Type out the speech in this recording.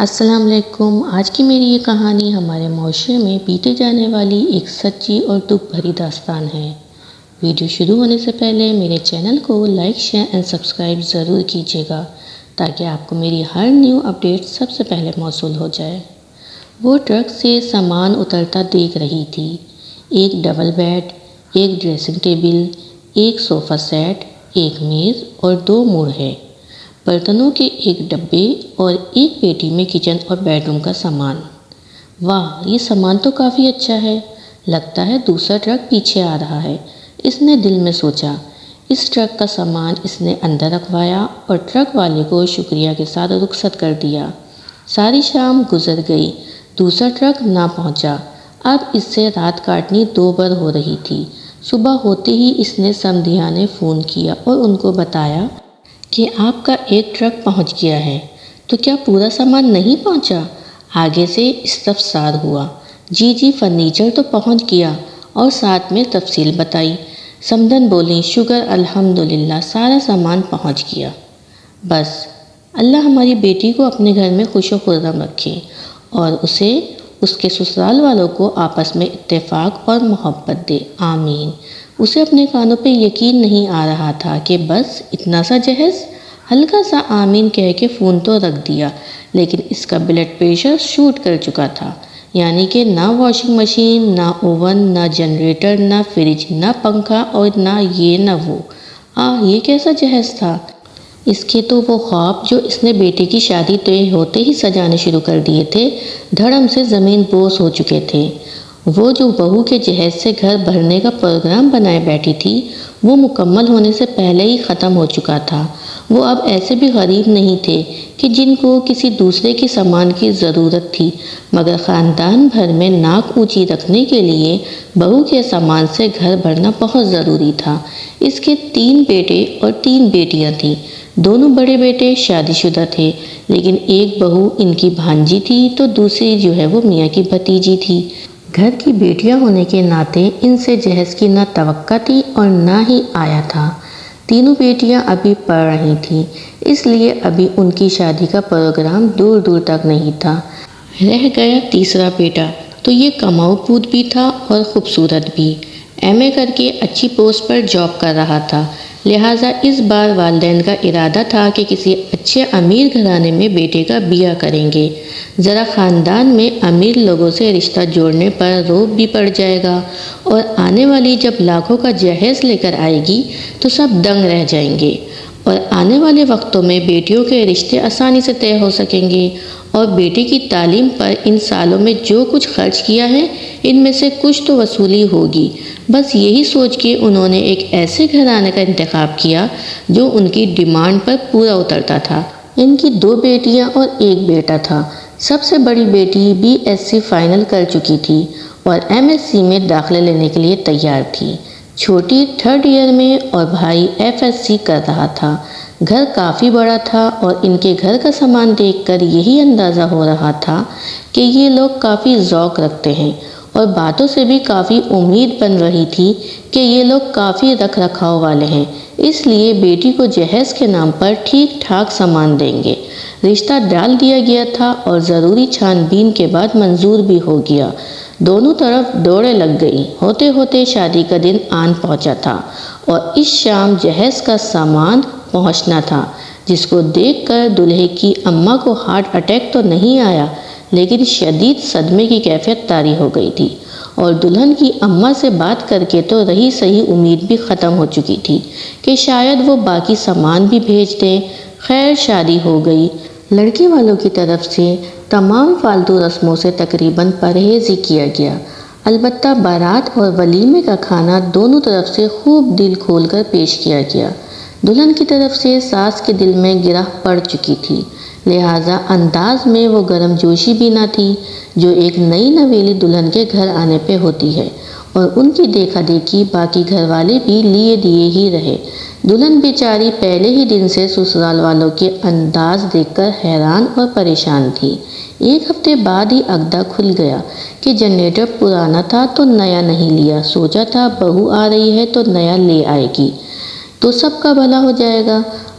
السلام علیکم۔ آج کی میری یہ کہانی ہمارے معاشرے میں بیتے جانے والی ایک سچی اور دکھ بھری داستان ہے۔ ویڈیو شروع ہونے سے پہلے میرے چینل کو لائک، شیئر اینڈ سبسکرائب ضرور کیجیے گا تاکہ آپ کو میری ہر نیو اپڈیٹ سب سے پہلے موصول ہو جائے۔ وہ ٹرک سے سامان اترتا دیکھ رہی تھی۔ ایک ڈبل بیڈ، ایک ڈریسنگ ٹیبل، ایک صوفہ سیٹ، ایک میز اور 2 مورہے، برتنوں کے ایک ڈبے اور ایک پیٹی میں کچن اور بیڈ روم کا سامان۔ واہ، یہ سامان تو کافی اچھا ہے، لگتا ہے دوسرا ٹرک پیچھے آ رہا ہے، اس نے دل میں سوچا۔ اس ٹرک کا سامان اس نے اندر رکھوایا اور ٹرک والے کو شکریہ کے ساتھ رخصت کر دیا۔ ساری شام گزر گئی، دوسرا ٹرک نہ پہنچا۔ اب اس سے رات کاٹنی 2 بر ہو رہی تھی۔ صبح ہوتے ہی اس نے سمدھیا نے فون کیا اور ان کو بتایا کہ آپ کا ایک ٹرک پہنچ گیا ہے۔ تو کیا پورا سامان نہیں پہنچا؟ آگے سے استفسار ہوا۔ جی فرنیچر تو پہنچ گیا، اور ساتھ میں تفصیل بتائی۔ سمدھن بولی، شکر الحمدللہ سارا سامان پہنچ گیا۔ بس اللہ ہماری بیٹی کو اپنے گھر میں خوش و خرم رکھے اور اسے اس کے سسرال والوں کو آپس میں اتفاق اور محبت دے، آمین۔ اسے اپنے کانوں پہ یقین نہیں آ رہا تھا کہ بس اتنا سا جہیز۔ ہلکا سا آمین کہہ کے فون تو رکھ دیا، لیکن اس کا بلڈ پریشر شوٹ کر چکا تھا۔ یعنی کہ نہ واشنگ مشین، نہ اوون، نہ جنریٹر، نہ فریج، نہ پنکھا اور نہ یہ نہ وہ۔ یہ کیسا جہیز تھا؟ اس کے تو وہ خواب جو اس نے بیٹے کی شادی طے ہوتے ہی سجانے شروع کر دیے تھے، دھڑم سے زمین بوس ہو چکے تھے۔ وہ جو بہو کے جہیز سے گھر بھرنے کا پروگرام بنائے بیٹھی تھی، وہ مکمل ہونے سے پہلے ہی ختم ہو چکا تھا۔ وہ اب ایسے بھی غریب نہیں تھے کہ جن کو کسی دوسرے کے سامان کی ضرورت تھی، مگر خاندان بھر میں ناک اونچی رکھنے کے لیے بہو کے سامان سے گھر بھرنا بہت ضروری تھا۔ اس کے 3 بیٹے اور 3 بیٹیاں تھیں۔ دونوں بڑے بیٹے شادی شدہ تھے، لیکن ایک بہو ان کی بھانجی تھی تو دوسری جو ہے وہ میاں کی بھتیجی تھی۔ گھر کی بیٹیاں ہونے کے ناطے ان سے جہیز کی نہ توقع تھی اور نہ ہی آیا تھا۔ تینوں بیٹیاں ابھی پڑھ رہی تھیں، اس لیے ابھی ان کی شادی کا پروگرام دور دور تک نہیں تھا۔ رہ گیا تیسرا بیٹا، تو یہ کماؤ پود بھی تھا اور خوبصورت بھی۔ ایم اے کر کے اچھی پوسٹ پر جاب کر رہا تھا، لہٰذا اس بار والدین کا ارادہ تھا کہ کسی اچھے امیر گھرانے میں بیٹے کا بیاہ کریں گے۔ ذرا خاندان میں امیر لوگوں سے رشتہ جوڑنے پر روب بھی پڑ جائے گا، اور آنے والی جب لاکھوں کا جہیز لے کر آئے گی تو سب دنگ رہ جائیں گے، اور آنے والے وقتوں میں بیٹیوں کے رشتے آسانی سے طے ہو سکیں گے، اور بیٹے کی تعلیم پر ان سالوں میں جو کچھ خرچ کیا ہے ان میں سے کچھ تو وصولی ہوگی۔ بس یہی سوچ کے انہوں نے ایک ایسے گھرانے کا انتخاب کیا جو ان کی ڈیمانڈ پر پورا اترتا تھا۔ ان کی 2 بیٹیاں اور 1 بیٹا تھا۔ سب سے بڑی بیٹی BSc فائنل کر چکی تھی اور MSc میں داخلہ لینے کے لیے تیار تھی۔ چھوٹی 3rd ایئر میں اور بھائی FSc کر رہا تھا۔ گھر کافی بڑا تھا اور ان کے گھر کا سامان دیکھ کر یہی اندازہ ہو رہا تھا کہ یہ لوگ کافی ذوق رکھتے ہیں، اور باتوں سے بھی کافی امید بن رہی تھی کہ یہ لوگ کافی رکھ رکھاؤ والے ہیں، اس لیے بیٹی کو جہیز کے نام پر ٹھیک ٹھاک سامان دیں گے۔ رشتہ ڈال دیا گیا تھا اور ضروری چھان بین کے بعد منظور بھی ہو گیا۔ دونوں طرف دوڑیں لگ گئی۔ ہوتے ہوتے شادی کا دن آن پہنچا تھا اور اس شام جہیز کا سامان پہنچنا تھا، جس کو دیکھ کر دلہے کی اماں کو ہارٹ اٹیک تو نہیں آیا، لیکن شدید صدمے کی کیفیت طاری ہو گئی تھی، اور دلہن کی اماں سے بات کر کے تو رہی صحیح امید بھی ختم ہو چکی تھی کہ شاید وہ باقی سامان بھی بھیج دیں۔ خیر، شادی ہو گئی۔ لڑکی والوں کی طرف سے تمام فالتو رسموں سے تقریباً پرہیز ہی کیا گیا، البتہ بارات اور ولیمے کا کھانا دونوں طرف سے خوب دل کھول کر پیش کیا گیا۔ دلہن کی طرف سے ساس کے دل میں گرہ پڑ چکی تھی، لہٰذا انداز میں وہ گرم جوشی بھی نہ تھی جو ایک نئی نویلی دلہن کے گھر آنے پہ ہوتی ہے، اور ان کی دیکھا دیکھی باقی گھر والے بھی لیے دیے ہی رہے۔ دلہن بیچاری پہلے ہی دن سے سسرال والوں کے انداز دیکھ کر حیران اور پریشان تھی۔ 1 ہفتے بعد ہی عقدہ کھل گیا کہ جنریٹر پرانا تھا تو نیا نہیں لیا، سوچا تھا بہو آ رہی ہے تو نیا لے آئے گی تو سب کا بھلا ہو جائے گا۔